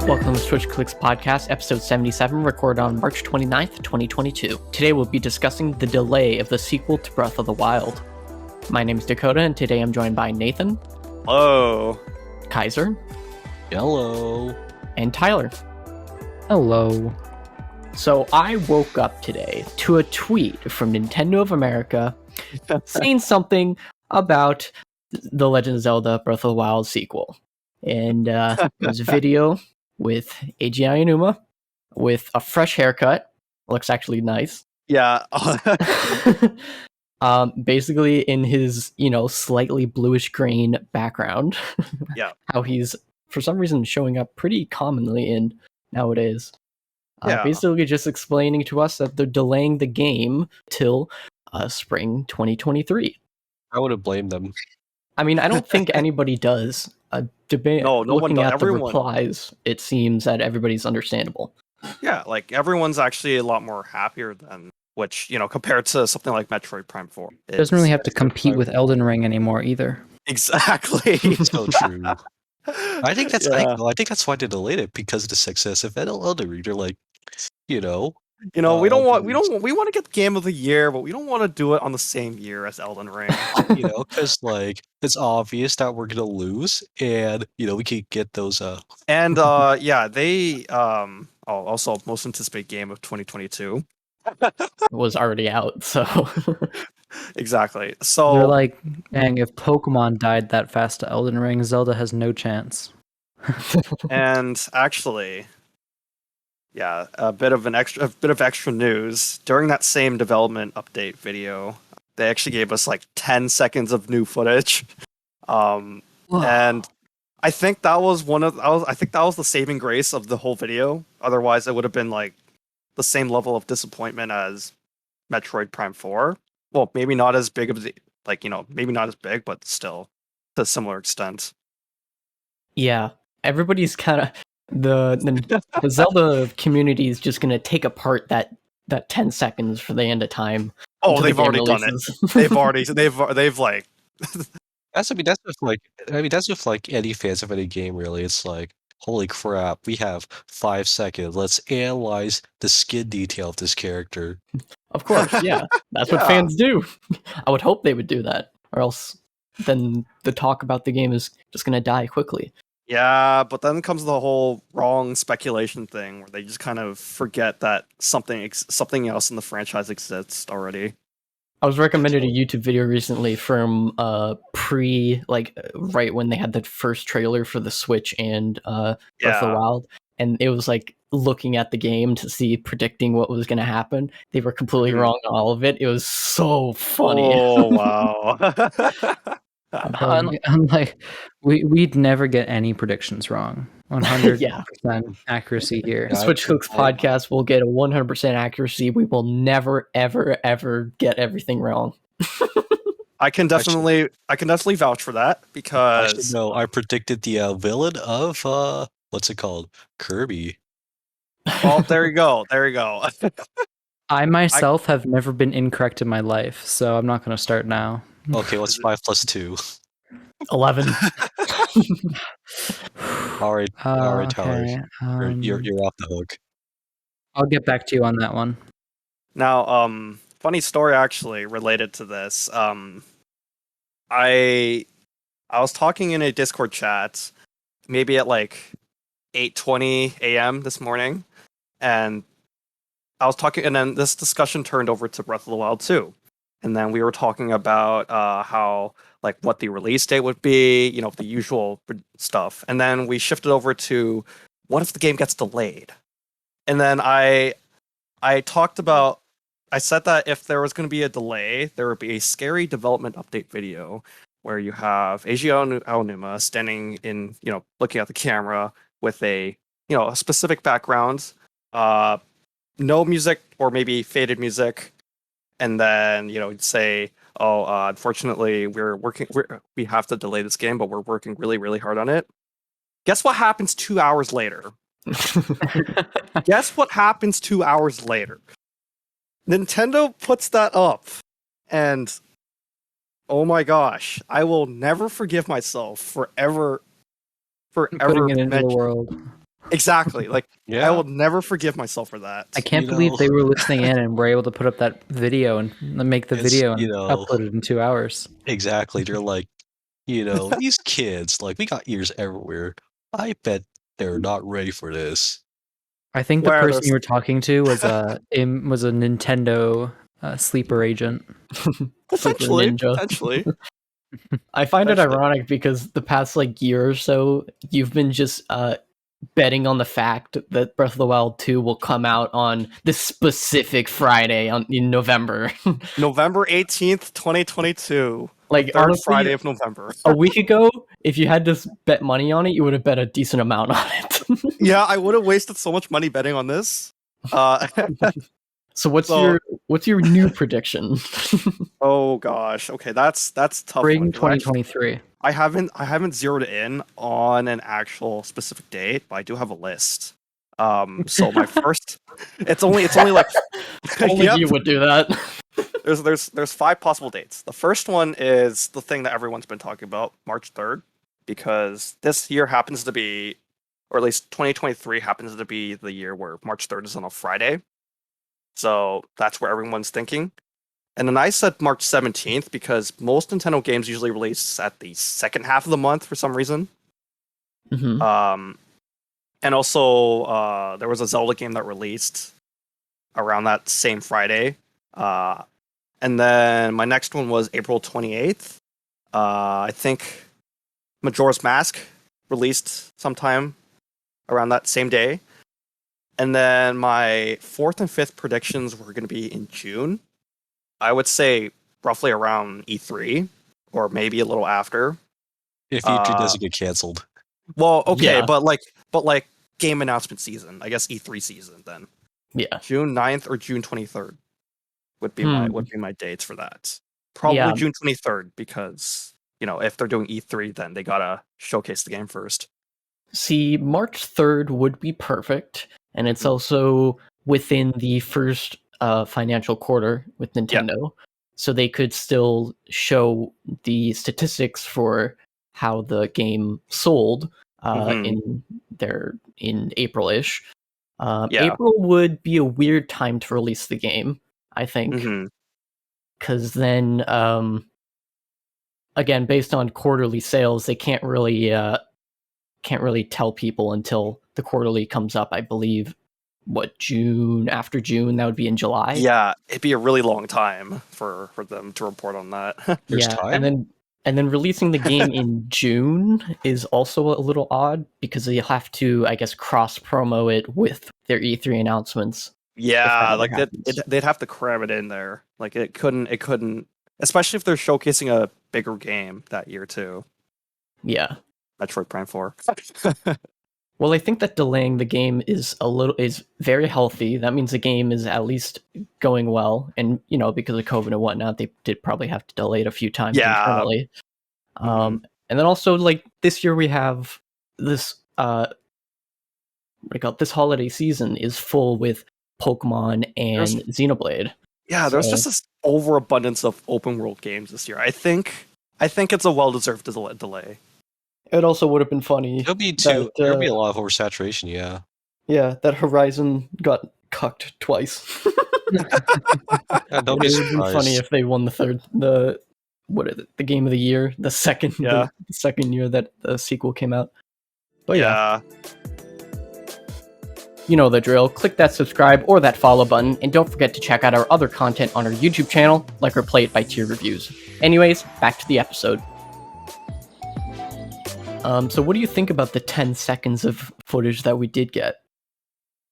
Welcome to SwitchClicksPodcast, episode 77, recorded on March 29th, 2022. Today we'll be discussing the delay of the sequel to Breath of the Wild. My name is Dakota, and today I'm joined by Nathan. Hello. Kaiser. Hello. And Tyler. Hello. So I woke up today to a tweet from Nintendo of America saying something about the Legend of Zelda Breath of the Wild sequel. And it was a video with Eiji Aonuma with a fresh haircut. Looks actually nice. Yeah. Basically in his, slightly bluish green background. Yeah. How he's, for some reason, showing up pretty commonly in nowadays. Yeah. Basically just explaining to us that they're delaying the game till spring 2023. I would have blamed them. I mean, I don't think anybody does. Debate. No one Looking does. at Everyone. the replies, it seems that everybody's understandable. Yeah, like everyone's actually a lot more happier than which, compared to something like Metroid Prime 4. It doesn't really have to compete with Elden Ring anymore either. Exactly. So true. I think that's Yeah. I think that's why they delayed it, because of the success of Elden Ring. They're like, we want to get the Game of the Year, but we don't want to do it on the same year as Elden Ring. because it's obvious that we're gonna lose, and we could get those. And they also most anticipated game of 2022. It was already out, so Exactly. So They're like, dang, if Pokemon died that fast to Elden Ring, Zelda has no chance. And actually, yeah, a bit of extra news. During that same development update video, they actually gave us like 10 seconds of new footage. And I think that was the saving grace of the whole video. Otherwise, it would have been like the same level of disappointment as Metroid Prime 4. Well, maybe not as big of maybe not as big, but still to a similar extent. yeah, everybody's kind of the Zelda community is just gonna take apart that 10 seconds for the end of time. Oh, they've already done it. They've like. That's with like any fans of any game, really. It's like, holy crap, we have 5 seconds. Let's analyze the skin detail of this character. Of course, yeah. That's what fans do. I would hope they would do that, or else then the talk about the game is just going to die quickly. Yeah, but then comes the whole wrong speculation thing, where they just kind of forget that something else in the franchise exists already. I was recommended a YouTube video recently from right when they had the first trailer for the Switch and Breath of the Wild, and it was like looking at the game to see, predicting what was going to happen. They were completely wrong on all of it. It was so funny. Oh wow. Unlike, we'd never get any predictions wrong. 100% accuracy here. Yeah, SwitchClicksPodcast will get a 100% accuracy. We will never, ever, ever get everything wrong. I can definitely vouch for that, because I predicted the villain of what's it called? Kirby. well, there you go. I myself have never been incorrect in my life, so I'm not going to start now. Okay, what's 5 plus 2? 11. All right, Tyler. Okay, You're off the hook. I'll get back to you on that one. Now, funny story actually related to this. I was talking in a Discord chat, maybe at like 8:20 a.m. this morning, and I was talking, and then this discussion turned over to Breath of the Wild 2. And then we were talking about how, like, what the release date would be, the usual stuff. And then we shifted over to, what if the game gets delayed? And then I said that if there was going to be a delay, there would be a scary development update video where you have Eiji Aonuma standing in, looking at the camera with a specific background, no music or maybe faded music. And then, say, unfortunately, we have to delay this game, but we're working really, really hard on it. Guess what happens 2 hours later? Guess what happens 2 hours later? Nintendo puts that up, and oh my gosh, I will never forgive myself for ever Putting it into the world. Exactly. Like Yeah. I will never forgive myself for that. I can't believe they were listening in and were able to put up that video and make the video and upload it in 2 hours. Exactly. They're like, these kids, like, we got ears everywhere. I bet they're not ready for this. I think the person you were talking to was a Nintendo sleeper agent. Potentially. I find it ironic because the past year or so, you've been just betting on the fact that Breath of the Wild 2 will come out on this specific Friday in November. November 18th, 2022. Third honestly, Friday of November. A week ago, if you had to bet money on it, you would have bet a decent amount on it. Yeah, I would have wasted so much money betting on this. So what's your new prediction? Oh gosh. Okay, that's tough. Spring 2023. I haven't zeroed in on an actual specific date, but I do have a list. So my first, it's only like only you would do that. There's 5 possible dates. The first one is the thing that everyone's been talking about, March 3rd, because this year happens to be, or at least 2023 happens to be the year where March 3rd is on a Friday. So that's where everyone's thinking. And then I said March 17th because most Nintendo games usually release at the second half of the month for some reason. Mm-hmm. And also, there was a Zelda game that released around that same Friday. And then my next one was April 28th. I think Majora's Mask released sometime around that same day. And then my 4th and 5th predictions were going to be in June. I would say roughly around E3, or maybe a little after. If E3 doesn't get canceled. Well, okay, yeah. but like game announcement season. I guess E3 season then. Yeah. June 9th or June 23rd would be my dates for that. Probably June 23rd because, if they're doing E3 then they got to showcase the game first. See, March 3rd would be perfect, and it's also within the first financial quarter with Nintendo, so they could still show the statistics for how the game sold in April-ish. April would be a weird time to release the game, I think, because then again, based on quarterly sales, they can't really tell people until the quarterly comes up. I believe June, after June, that would be in July. Yeah, it'd be a really long time for them to report on that. There's time? And then releasing the game in June is also a little odd because they'll have to, I guess, cross promo it with their E3 announcements. Yeah, like they'd have to cram it in there. Like it couldn't, especially if they're showcasing a bigger game that year too. Yeah. Metroid Prime 4. Well, I think that delaying the game is very healthy. That means the game is at least going well, and because of COVID and whatnot, they did probably have to delay it a few times internally. And then also this year we have this this holiday season is full with Pokemon and Xenoblade. Yeah, there's just this overabundance of open world games this year. I think it's a well-deserved delay. It also would have been funny. There'll be a lot of oversaturation, yeah. Yeah, that Horizon got cucked twice. Don't be surprised. It would have been funny if they won the game of the year, the second year that the sequel came out. But yeah. You know the drill. Click that subscribe or that follow button, and don't forget to check out our other content on our YouTube channel, like our Play It by Tier reviews. Anyways, back to the episode. So what do you think about the 10 seconds of footage that we did get?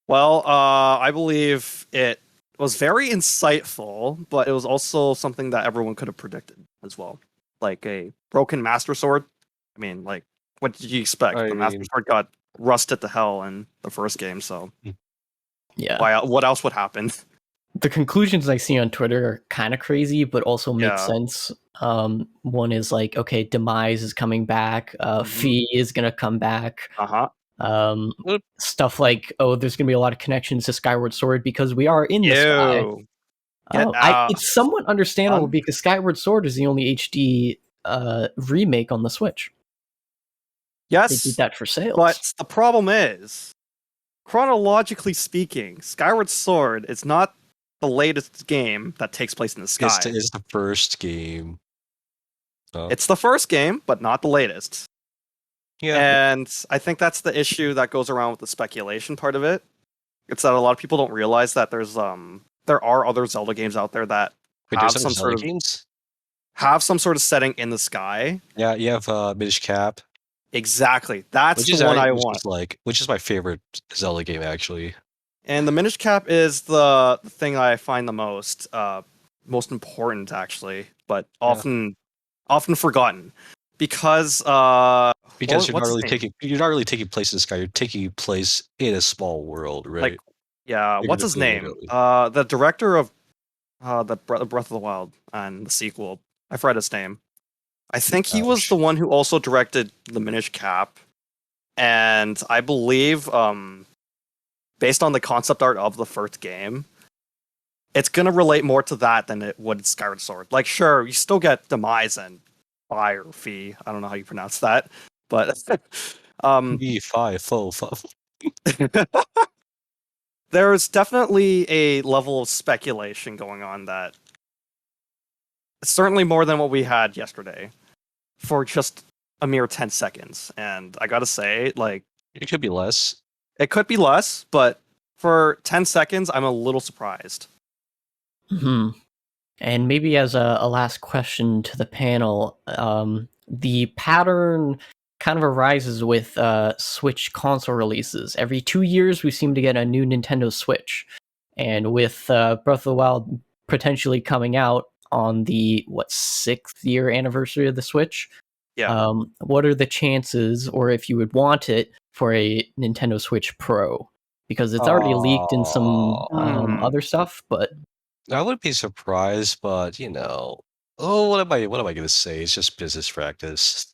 Well, I believe it was very insightful, but it was also something that everyone could have predicted as well. Like a broken Master Sword. I mean, what did you expect? The Master Sword got rusted to hell in the first game, so... Yeah. What else would happen? The conclusions I see on Twitter are kind of crazy, but also make sense. One is okay, Demise is coming back. Fee is gonna come back. Stuff like, there's gonna be a lot of connections to Skyward Sword because we are in the sky. It's somewhat understandable because Skyward Sword is the only HD remake on the Switch. Yes, they did that for sales. But the problem is, chronologically speaking, Skyward Sword is not the latest game that takes place in the sky. It's the first game. Oh. It's the first game, but not the latest. Yeah. And I think that's the issue that goes around with the speculation part of it. It's that a lot of people don't realize that there are other Zelda games out there that Wait, have there's some Zelda sort of games? setting in the sky. Yeah, you have Minish Cap. Exactly. That's the one I want. Which is my favorite Zelda game, actually. And the Minish Cap is the thing I find the most important, actually, but often forgotten because Because what's his name? you're not really taking place in the sky. You're taking place in a small world, right? Like, yeah, You're what's gonna his play name? literally. The director of the Breath of the Wild and the sequel. I forgot his name. I think he was the Ouch. one who also directed the Minish Cap, and I believe, based on the concept art of the first game, it's gonna relate more to that than it would Skyward Sword. Like, sure, you still get Demise and Fire Fee. I don't know how you pronounce that, but E5 there's definitely a level of speculation going on that certainly more than what we had yesterday for just a mere 10 seconds. And I gotta say, like, It could be less. it could be less, but for 10 seconds, I'm a little surprised. Hmm. And maybe as a last question to the panel, the pattern kind of arises with Switch console releases. Every 2 years, we seem to get a new Nintendo Switch. And with Breath of the Wild potentially coming out on the, 6th year anniversary of the Switch? Yeah. What are the chances, or if you would want it, for a Nintendo Switch Pro? Because it's already leaked in some other stuff, but I wouldn't be surprised, but what am I gonna say? It's just business practice.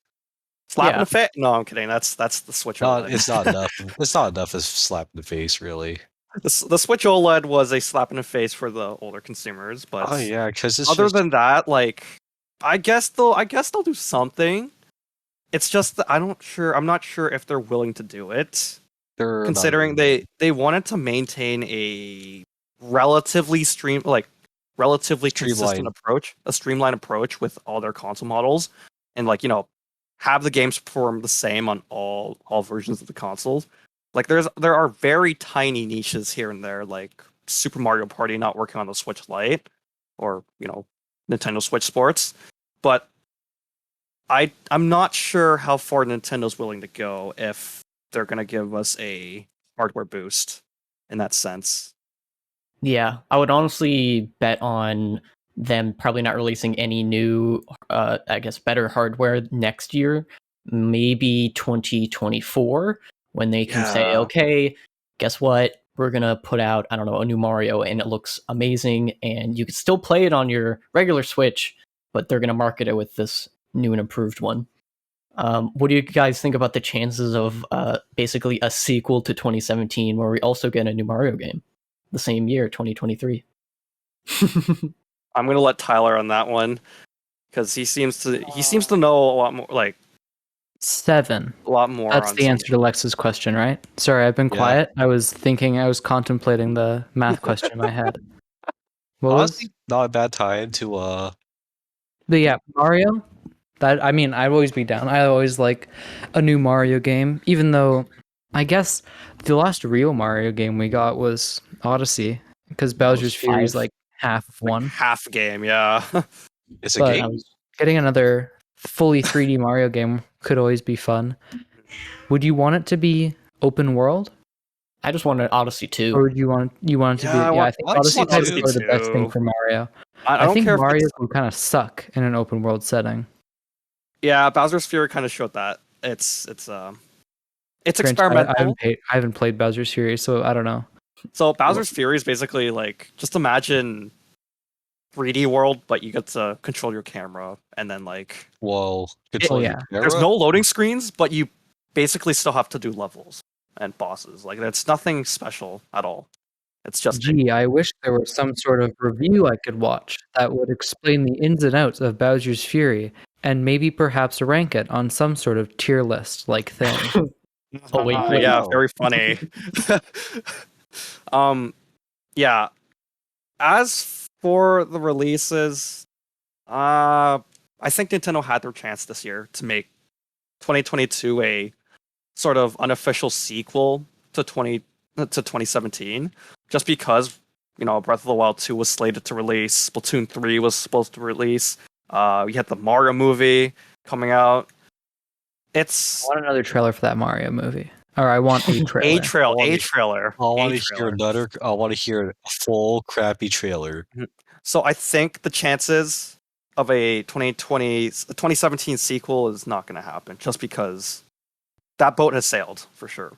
Slap in yeah. the face? No, I'm kidding. That's the Switch OLED. It's not enough. It's not enough as slap in the face, really. The Switch OLED was a slap in the face for the older consumers, but Oh yeah, because it's other just than that, like, I guess they'll do something. It's just that I'm not sure if they're willing to do it, they're not considering really- they wanted to maintain a relatively consistent Streamlined. approach, a streamlined approach with all their console models, and, like, have the games perform the same on all versions of the consoles. Like, there are very tiny niches here and there, like Super Mario Party not working on the Switch Lite, or Nintendo Switch Sports, but I'm not sure how far Nintendo's willing to go if they're gonna give us a hardware boost in that sense. Yeah, I would honestly bet on them probably not releasing any new, I guess, better hardware next year. Maybe 2024, when they can say, Yeah. okay, guess what? We're going to put out, I don't know, a new Mario, and it looks amazing, and you can still play it on your regular Switch, but they're going to market it with this new and improved one. What do you guys think about the chances of basically a sequel to 2017 where we also get a new Mario game the same year, 2023? I'm gonna let Tyler on that one because he seems to know a lot more, like 7. a lot more. That's on the answer to Lex's question, right? Sorry, I've been Yeah. quiet. I was contemplating the math question I had. What honestly was? not a bad time to But yeah, Mario. I'd always be down. I always like a new Mario game, even though I guess the last real Mario game we got was Odyssey, because Bowser's Fury is 5. like half of one. half game. Yeah. it's a But game. getting another fully 3D Mario game could always be fun. Would you want it to be open world, I just wanted Odyssey 2. or would you want it to Yeah, be? Yeah, I think I just Odyssey want type is Odyssey probably the best thing 2. for Mario. I don't think care if Mario it's, will kind of suck in an open world setting. yeah, Bowser's Fury kind of showed that it's Granted, experimental. I haven't played Bowser's Fury, so I don't know. So Bowser's Fury is basically like, just imagine 3D world, but you get to control your camera, and then, like, Well, control your yeah. camera. there's no loading screens, but you basically still have to do levels and bosses. Like, that's nothing special at all. It's just Gee, I wish there was some sort of review I could watch that would explain the ins and outs of Bowser's Fury, and maybe perhaps rank it on some sort of tier list like thing. Oh, wait, wait. Yeah, No. very funny. Yeah. As for the releases, I think Nintendo had their chance this year to make 2022 a sort of unofficial sequel to 2017, just because Breath of the Wild 2 was slated to release, Splatoon 3 was supposed to release. We had the Mario movie coming out. I It's want another trailer for that Mario movie. Or I want a trailer. a trailer. I want A to hear trailer. another. I want to hear a full crappy trailer. So I think the chances of a 2017 sequel is not going to happen, just because that boat has sailed for sure.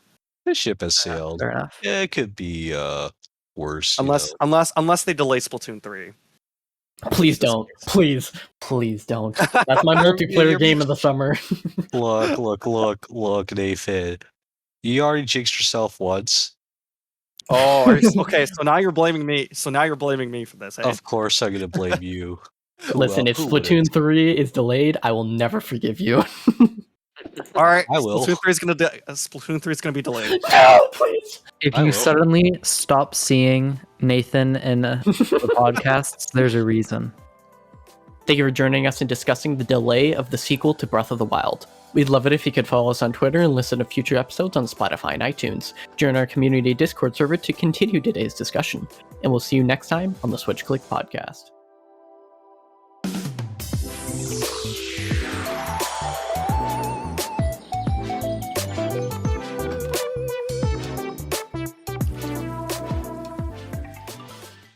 The ship has sailed. Fair enough. Yeah, it could be worse. Unless they delay Splatoon 3. Please don't. Please don't. That's my multiplayer game of the summer. Look, Nathan. You already jinxed yourself once. Oh, okay. So now you're blaming me. For this. Hey? Of course, I'm gonna blame you. Listen, if Splatoon 3 is delayed, I will never forgive you. All right, I will. Splatoon 3 is gonna be delayed. No, please. If I you will. suddenly stop seeing Nathan in the podcasts, there's a reason. Thank you for joining us in discussing the delay of the sequel to Breath of the Wild. We'd love it if you could follow us on Twitter and listen to future episodes on Spotify and iTunes. Join our community Discord server to continue today's discussion. And we'll see you next time on the SwitchClick Podcast.